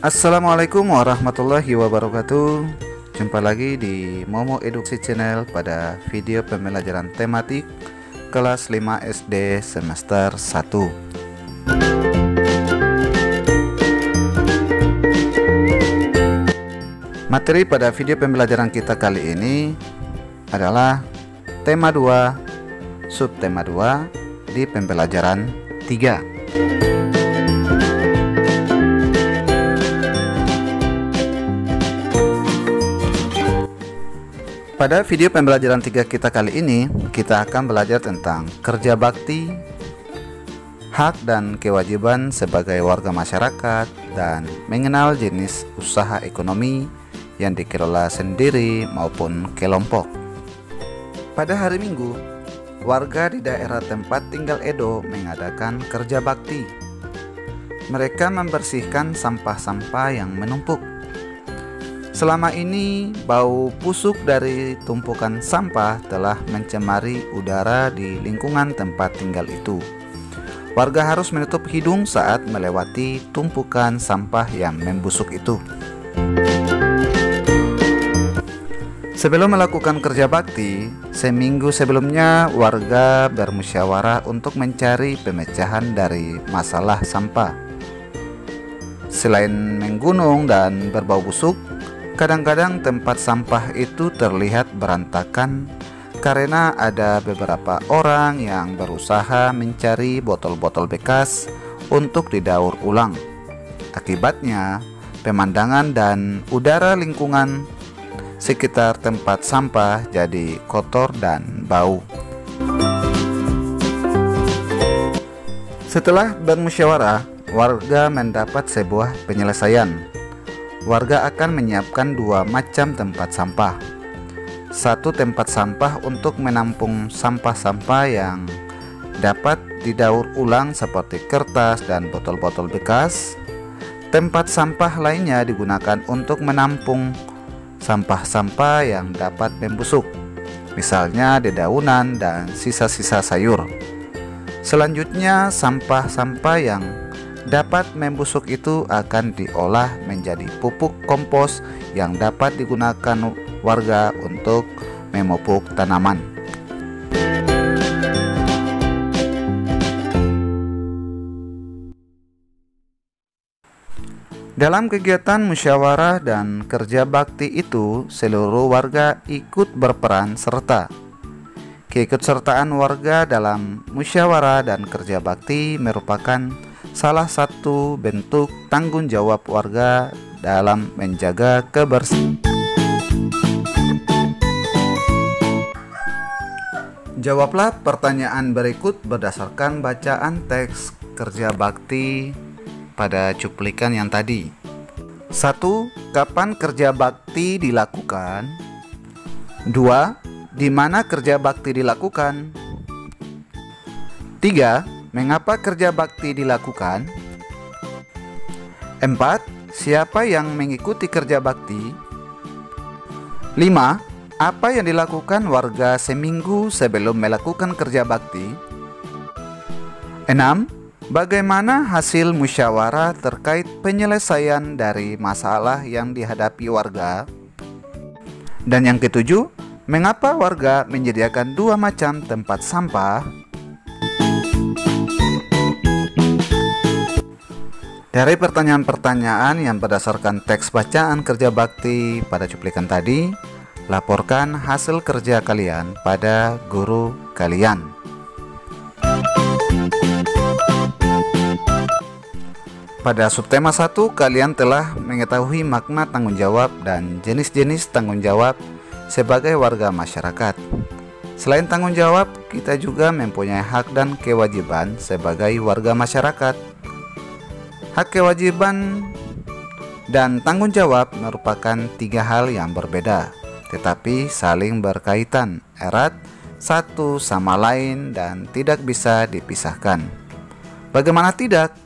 Assalamualaikum warahmatullahi wabarakatuh. Jumpa lagi di Momo Eduksi Channel pada video pembelajaran tematik kelas 5 SD semester 1. Materi pada video pembelajaran kita kali ini adalah tema 2, subtema 2 di pembelajaran 3. Pada video pembelajaran 3 kita kali ini, kita akan belajar tentang kerja bakti, hak dan kewajiban sebagai warga masyarakat, dan mengenal jenis usaha ekonomi yang dikelola sendiri maupun kelompok. Pada hari Minggu, warga di daerah tempat tinggal Edo mengadakan kerja bakti. Mereka membersihkan sampah-sampah yang menumpuk. Selama ini, bau busuk dari tumpukan sampah telah mencemari udara di lingkungan tempat tinggal itu. Warga harus menutup hidung saat melewati tumpukan sampah yang membusuk itu. Sebelum melakukan kerja bakti, seminggu sebelumnya warga bermusyawarah untuk mencari pemecahan dari masalah sampah. Selain menggunung dan berbau busuk, kadang-kadang tempat sampah itu terlihat berantakan karena ada beberapa orang yang berusaha mencari botol-botol bekas untuk didaur ulang. Akibatnya, pemandangan dan udara lingkungan sekitar tempat sampah jadi kotor dan bau. Setelah bermusyawarah, warga mendapat sebuah penyelesaian. Warga akan menyiapkan dua macam tempat sampah. Satu tempat sampah untuk menampung sampah-sampah yang dapat didaur ulang seperti kertas dan botol-botol bekas. Tempat sampah lainnya digunakan untuk menampung sampah-sampah yang dapat membusuk, misalnya dedaunan dan sisa-sisa sayur. Selanjutnya, sampah-sampah yang dapat membusuk itu akan diolah menjadi pupuk kompos yang dapat digunakan warga untuk memupuk tanaman. Dalam kegiatan musyawarah dan kerja bakti itu, seluruh warga ikut berperan serta. Keikutsertaan warga dalam musyawarah dan kerja bakti merupakan salah satu bentuk tanggung jawab warga dalam menjaga kebersihan. Jawablah pertanyaan berikut berdasarkan bacaan teks kerja bakti pada cuplikan yang tadi. 1. Kapan kerja bakti dilakukan? 2. Di mana kerja bakti dilakukan? 3. Mengapa kerja bakti dilakukan? 4. Siapa yang mengikuti kerja bakti? 5. Apa yang dilakukan warga seminggu sebelum melakukan kerja bakti? 6. Bagaimana hasil musyawarah terkait penyelesaian dari masalah yang dihadapi warga? Dan yang ketujuh, mengapa warga menyediakan dua macam tempat sampah? Dari pertanyaan-pertanyaan yang berdasarkan teks bacaan kerja bakti pada cuplikan tadi, laporkan hasil kerja kalian pada guru kalian. Pada subtema 1, kalian telah mengetahui makna tanggung jawab dan jenis-jenis tanggung jawab sebagai warga masyarakat. Selain tanggung jawab, kita juga mempunyai hak dan kewajiban sebagai warga masyarakat. Hak, kewajiban, dan tanggung jawab merupakan tiga hal yang berbeda, tetapi saling berkaitan erat satu sama lain dan tidak bisa dipisahkan. Bagaimana tidak?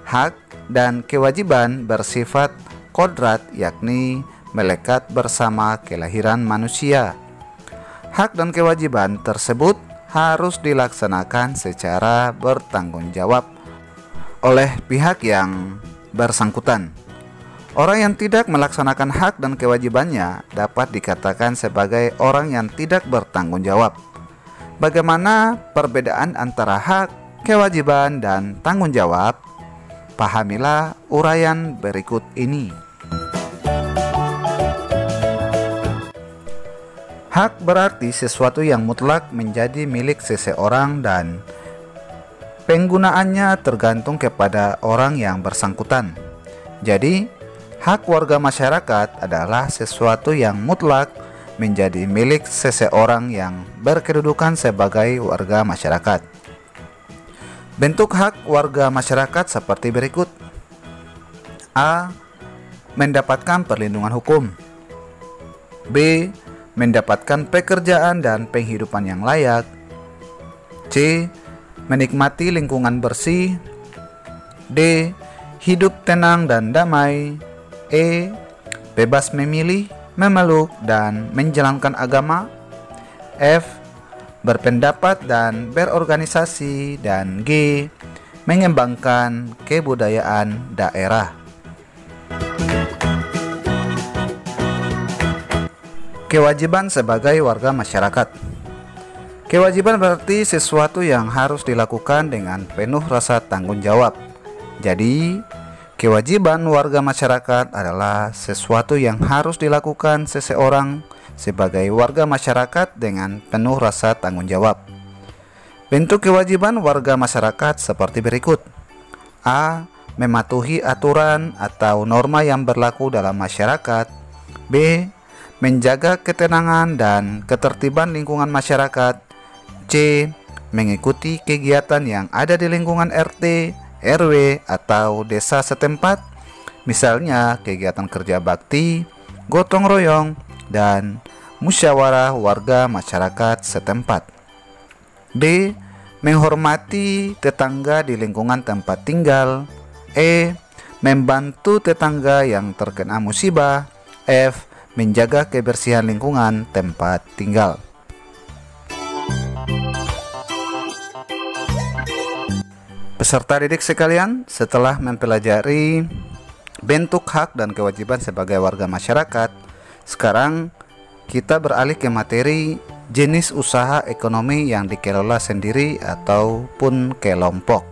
Hak dan kewajiban bersifat kodrat, yakni melekat bersama kelahiran manusia. Hak dan kewajiban tersebut harus dilaksanakan secara bertanggung jawab oleh pihak yang bersangkutan. Orang yang tidak melaksanakan hak dan kewajibannya dapat dikatakan sebagai orang yang tidak bertanggung jawab. Bagaimana perbedaan antara hak, kewajiban, dan tanggung jawab? Pahamilah uraian berikut ini. Hak berarti sesuatu yang mutlak menjadi milik seseorang dan penggunaannya tergantung kepada orang yang bersangkutan. Jadi, hak warga masyarakat adalah sesuatu yang mutlak menjadi milik seseorang yang berkedudukan sebagai warga masyarakat. Bentuk hak warga masyarakat seperti berikut. A. Mendapatkan perlindungan hukum. B. Mendapatkan pekerjaan dan penghidupan yang layak. C. Menikmati lingkungan bersih. D. Hidup tenang dan damai. E. Bebas memilih, memeluk, dan menjalankan agama. F. Berpendapat dan berorganisasi. Dan G. Mengembangkan kebudayaan daerah. Kewajiban sebagai warga masyarakat. Kewajiban berarti sesuatu yang harus dilakukan dengan penuh rasa tanggung jawab. Jadi, kewajiban warga masyarakat adalah sesuatu yang harus dilakukan seseorang sebagai warga masyarakat dengan penuh rasa tanggung jawab. Bentuk kewajiban warga masyarakat seperti berikut. A. Mematuhi aturan atau norma yang berlaku dalam masyarakat. B. Menjaga ketenangan dan ketertiban lingkungan masyarakat. C. Mengikuti kegiatan yang ada di lingkungan RT, RW, atau desa setempat. Misalnya kegiatan kerja bakti, gotong royong, dan musyawarah warga masyarakat setempat. D. Menghormati tetangga di lingkungan tempat tinggal. E. Membantu tetangga yang terkena musibah. F. Menjaga kebersihan lingkungan tempat tinggal. Peserta didik sekalian, setelah mempelajari bentuk hak dan kewajiban sebagai warga masyarakat, sekarang kita beralih ke materi jenis usaha ekonomi yang dikelola sendiri ataupun kelompok.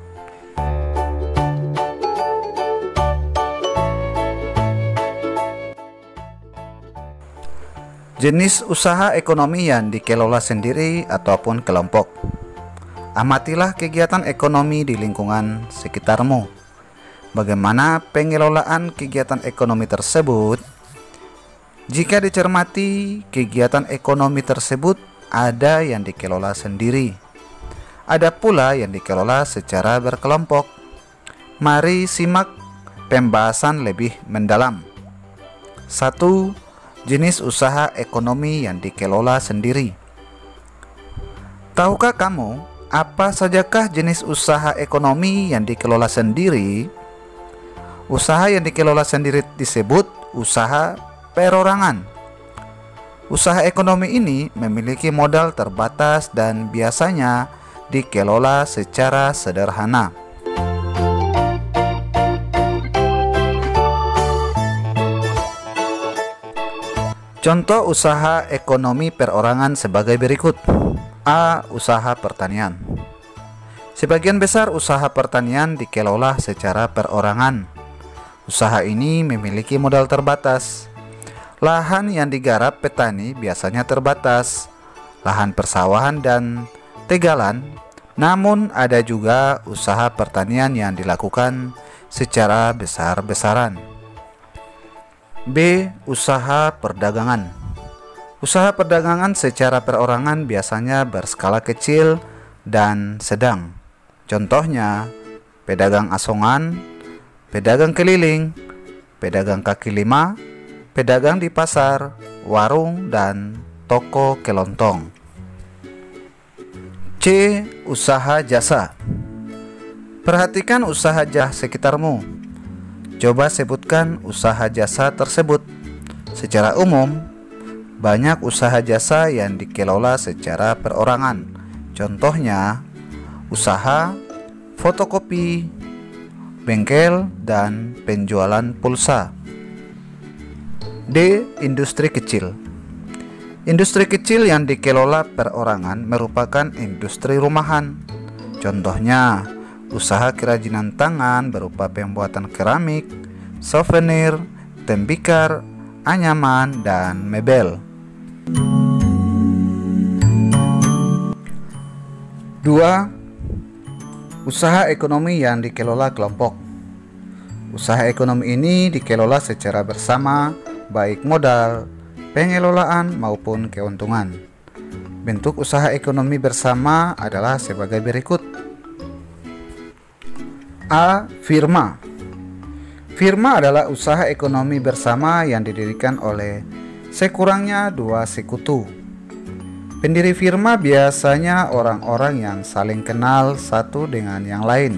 Jenis usaha ekonomi yang dikelola sendiri ataupun kelompok. Amatilah kegiatan ekonomi di lingkungan sekitarmu. Bagaimana pengelolaan kegiatan ekonomi tersebut? Jika dicermati, kegiatan ekonomi tersebut ada yang dikelola sendiri, ada pula yang dikelola secara berkelompok. Mari simak pembahasan lebih mendalam. 1. Jenis usaha ekonomi yang dikelola sendiri. Tahukah kamu apa sajakah jenis usaha ekonomi yang dikelola sendiri? Usaha yang dikelola sendiri disebut usaha perorangan. Usaha ekonomi ini memiliki modal terbatas dan biasanya dikelola secara sederhana. Contoh usaha ekonomi perorangan sebagai berikut. A. Usaha pertanian. Sebagian besar usaha pertanian dikelola secara perorangan. Usaha ini memiliki modal terbatas. Lahan yang digarap petani biasanya terbatas, lahan persawahan dan tegalan. Namun ada juga usaha pertanian yang dilakukan secara besar-besaran. B. Usaha perdagangan. Usaha perdagangan secara perorangan biasanya berskala kecil dan sedang. Contohnya, pedagang asongan, pedagang keliling, pedagang kaki lima, pedagang di pasar, warung, dan toko kelontong. C. Usaha jasa. Perhatikan usaha jasa sekitarmu. Coba sebutkan usaha jasa tersebut. Secara umum, banyak usaha jasa yang dikelola secara perorangan. Contohnya, usaha fotokopi, bengkel, dan penjualan pulsa. D. Industri kecil. Industri kecil yang dikelola perorangan merupakan industri rumahan. Contohnya, usaha kerajinan tangan berupa pembuatan keramik, souvenir, tembikar, anyaman, dan mebel. 2. Usaha ekonomi yang dikelola kelompok. Usaha ekonomi ini dikelola secara bersama, baik modal, pengelolaan maupun keuntungan. Bentuk usaha ekonomi bersama adalah sebagai berikut. A. Firma. Firma adalah usaha ekonomi bersama yang didirikan oleh sekurangnya 2 sekutu. Pendiri firma biasanya orang-orang yang saling kenal satu dengan yang lain.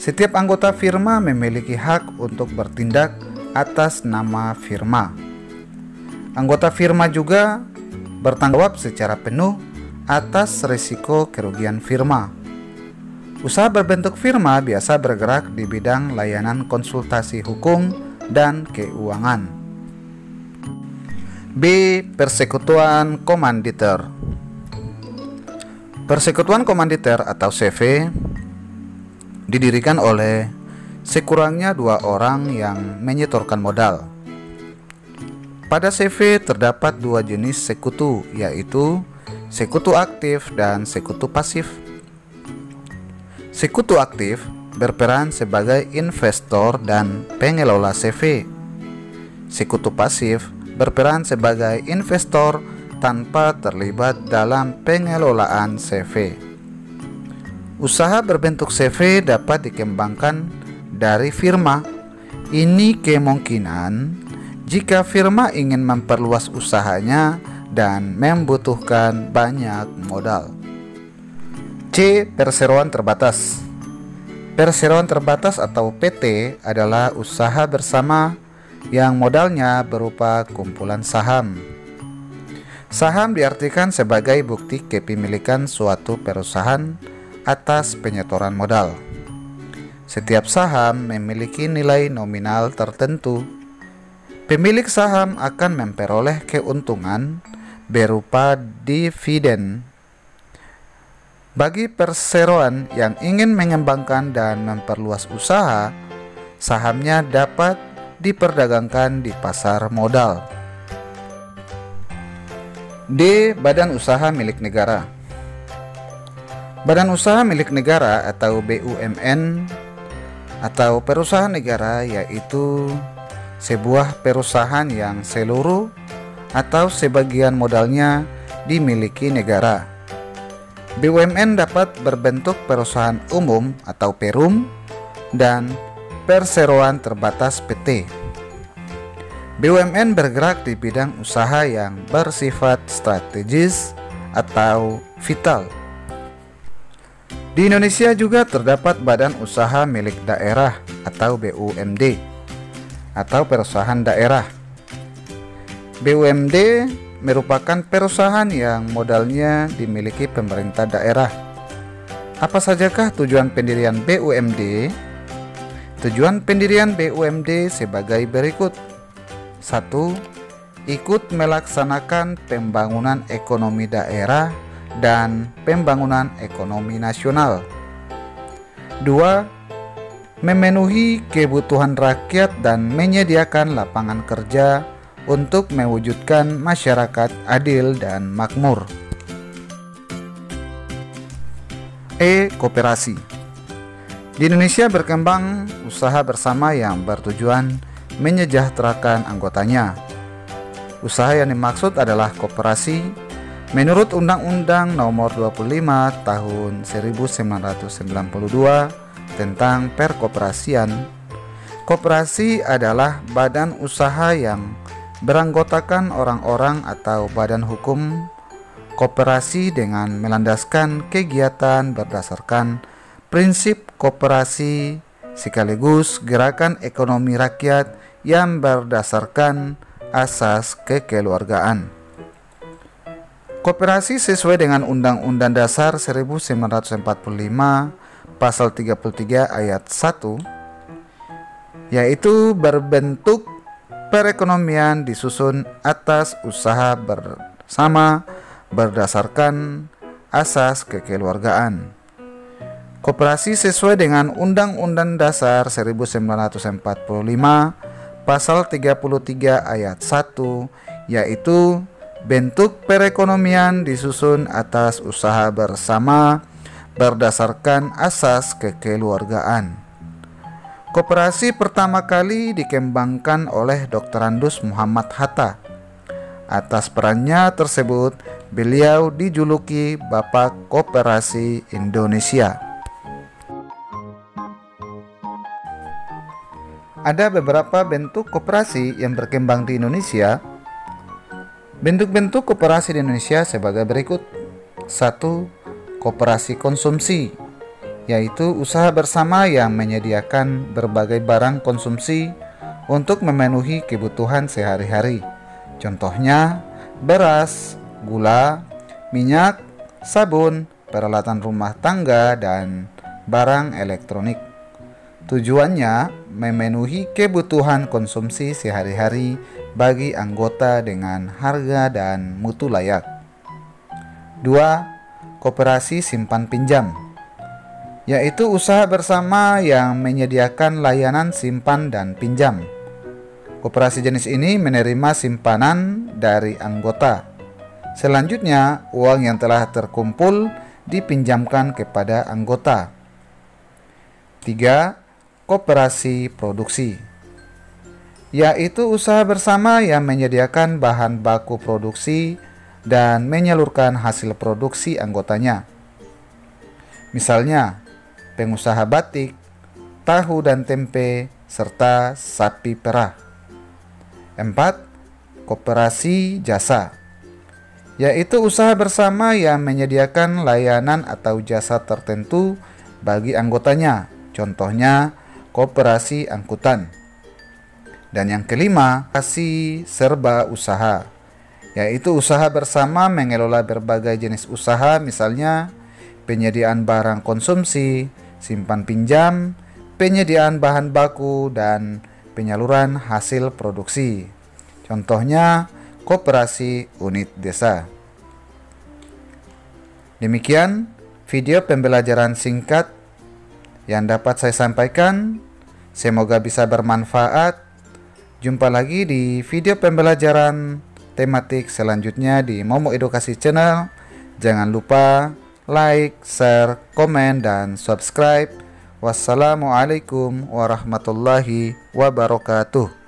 Setiap anggota firma memiliki hak untuk bertindak atas nama firma. Anggota firma juga bertanggung jawab secara penuh atas risiko kerugian firma. Usaha berbentuk firma biasa bergerak di bidang layanan konsultasi hukum dan keuangan. B. Persekutuan komanditer. Persekutuan komanditer atau CV didirikan oleh sekurangnya 2 orang yang menyetorkan modal. Pada CV terdapat 2 jenis sekutu, yaitu sekutu aktif dan sekutu pasif. Sekutu aktif berperan sebagai investor dan pengelola CV. Sekutu pasif berperan sebagai investor tanpa terlibat dalam pengelolaan CV. Usaha berbentuk CV dapat dikembangkan dari firma. Ini kemungkinan jika firma ingin memperluas usahanya dan membutuhkan banyak modal. C. Perseroan terbatas. Perseroan terbatas atau PT adalah usaha bersama yang modalnya berupa kumpulan saham. Saham diartikan sebagai bukti kepemilikan suatu perusahaan atas penyetoran modal. Setiap saham memiliki nilai nominal tertentu. Pemilik saham akan memperoleh keuntungan berupa dividen. Bagi perseroan yang ingin mengembangkan dan memperluas usaha, sahamnya dapat diperdagangkan di pasar modal. D. Badan usaha milik negara. Badan usaha milik negara atau BUMN atau perusahaan negara yaitu sebuah perusahaan yang seluruh atau sebagian modalnya dimiliki negara. BUMN dapat berbentuk perusahaan umum atau perum dan perseroan terbatas PT. BUMN bergerak di bidang usaha yang bersifat strategis atau vital. Di Indonesia juga terdapat badan usaha milik daerah atau BUMD atau perusahaan daerah. BUMD merupakan perusahaan yang modalnya dimiliki pemerintah daerah. Apa sajakah tujuan pendirian BUMD? Tujuan pendirian BUMD sebagai berikut. 1. Ikut melaksanakan pembangunan ekonomi daerah dan pembangunan ekonomi nasional. 2. Memenuhi kebutuhan rakyat dan menyediakan lapangan kerja untuk mewujudkan masyarakat adil dan makmur. E. Koperasi. Di Indonesia berkembang usaha bersama yang bertujuan menyejahterakan anggotanya. Usaha yang dimaksud adalah koperasi menurut Undang-Undang Nomor 25 Tahun 1992 tentang perkoperasian. Koperasi adalah badan usaha yang beranggotakan orang-orang atau badan hukum koperasi dengan melandaskan kegiatan berdasarkan prinsip koperasi sekaligus gerakan ekonomi rakyat yang berdasarkan asas kekeluargaan. Koperasi sesuai dengan Undang-Undang Dasar 1945 Pasal 33 ayat 1, yaitu berbentuk perekonomian disusun atas usaha bersama berdasarkan asas kekeluargaan. Koperasi sesuai dengan Undang-Undang Dasar 1945 Pasal 33 ayat 1, yaitu bentuk perekonomian disusun atas usaha bersama berdasarkan asas kekeluargaan. Koperasi pertama kali dikembangkan oleh Dr. Andus Muhammad Hatta. Atas perannya tersebut, beliau dijuluki Bapak Koperasi Indonesia. Ada beberapa bentuk koperasi yang berkembang di Indonesia. Bentuk-bentuk koperasi di Indonesia sebagai berikut. 1. Koperasi konsumsi, yaitu usaha bersama yang menyediakan berbagai barang konsumsi untuk memenuhi kebutuhan sehari-hari. Contohnya, beras, gula, minyak, sabun, peralatan rumah tangga, dan barang elektronik. Tujuannya memenuhi kebutuhan konsumsi sehari-hari bagi anggota dengan harga dan mutu layak. 2. Koperasi simpan pinjam, yaitu usaha bersama yang menyediakan layanan simpan dan pinjam. Koperasi jenis ini menerima simpanan dari anggota. Selanjutnya, uang yang telah terkumpul dipinjamkan kepada anggota. 3. Koperasi produksi, yaitu usaha bersama yang menyediakan bahan baku produksi dan menyalurkan hasil produksi anggotanya. Misalnya, pengusaha batik, tahu dan tempe, serta sapi perah. 4. Koperasi jasa, yaitu usaha bersama yang menyediakan layanan atau jasa tertentu bagi anggotanya. Contohnya, koperasi angkutan. Dan yang kelima, koperasi serba usaha, yaitu usaha bersama mengelola berbagai jenis usaha, misalnya penyediaan barang konsumsi, simpan pinjam, penyediaan bahan baku, dan penyaluran hasil produksi. Contohnya, koperasi unit desa. Demikian video pembelajaran singkat yang dapat saya sampaikan. Semoga bisa bermanfaat. Jumpa lagi di video pembelajaran tematik selanjutnya di Momo Edukasi Channel. Jangan lupa like, share, komen, dan subscribe. Wassalamualaikum warahmatullahi wabarakatuh.